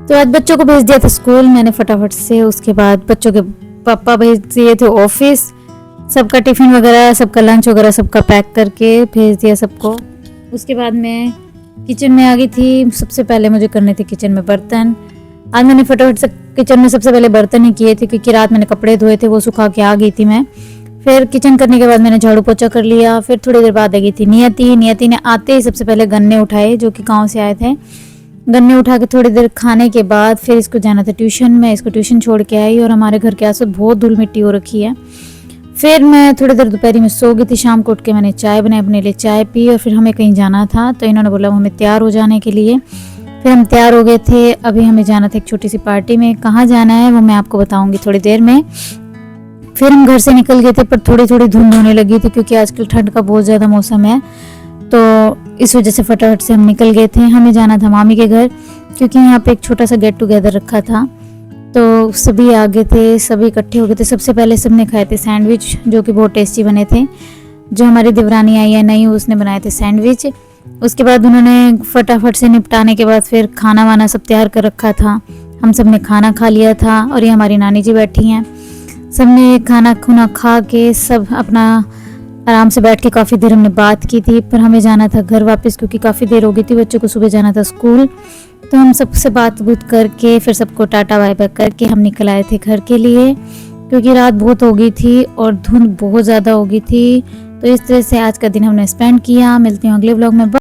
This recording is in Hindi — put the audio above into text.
तो आज बच्चों को भेज दिया था स्कूल मैंने फटाफट से। उसके बाद बच्चों के पापा भेज दिए थे ऑफिस, सबका टिफिन वगैरह, सबका लंच वगैरह सबका पैक करके भेज दिया सबको। उसके बाद मैं किचन में आ गई थी। सबसे पहले मुझे करने थे किचन में बर्तन। आज मैंने फटाफट से किचन में सबसे पहले बर्तन ही किए थे, क्योंकि रात मैंने कपड़े धोए थे, वो सुखा के आ गई थी मैं। फिर किचन करने के बाद मैंने झाड़ू पोछा कर लिया। फिर थोड़ी देर बाद आ गई थी नियति ने आते ही सबसे पहले गन्ने उठाए, जो कि गाँव से आए थे। गन्ने उठा के थोड़ी देर खाने के बाद फिर इसको जाना था ट्यूशन में, इसको ट्यूशन छोड़ के आई। और हमारे घर के आसपास बहुत धूल मिट्टी हो रखी है। फिर मैं थोड़ी देर दोपहर में सो गई थी। शाम को उठ के मैंने चाय बनाई, अपने लिए चाय पी। और फिर हमें कहीं जाना था, तो इन्होंने बोला हमें तैयार हो जाने के लिए। फिर हम तैयार हो गए थे। अभी हमें जाना था एक छोटी सी पार्टी में। कहाँ जाना है वो मैं आपको बताऊंगी थोड़ी देर में। फिर हम घर से निकल गए थे, पर थोड़ी थोड़ी धुंध होने लगी थी, क्योंकि आजकल ठंड का बहुत ज़्यादा मौसम है। तो इस वजह से फटाफट से हम निकल गए थे। हमें जाना था मामी के घर, क्योंकि यहाँ पे एक छोटा सा गेट टुगेदर रखा था। तो सभी आ गए थे, सभी इकट्ठे हो गए थे। सबसे पहले सबने खाए थे सैंडविच, जो कि बहुत टेस्टी बने थे। जो हमारी देवरानी आई है नहीं, उसने बनाए थे सैंडविच। उसके बाद उन्होंने फटाफट से निपटाने के बाद फिर खाना वाना सब तैयार कर रखा था। हम सब ने खाना खा लिया था। और ये हमारी नानी जी बैठी हैं। सब ने खाना खुना खा के सब अपना आराम से बैठ के काफ़ी देर हमने बात की थी। पर हमें जाना था घर वापस, क्योंकि काफ़ी देर हो गई थी, बच्चों को सुबह जाना था स्कूल। तो हम सबसे बात बूत करके फिर सबको टाटा बाय बाय करके हम निकल आए थे घर के लिए, क्योंकि रात बहुत हो गई थी और धुंध बहुत ज़्यादा हो गई थी। तो इस तरह से आज का दिन हमने स्पेंड किया। मिलती हूँ अगले व्लॉग में।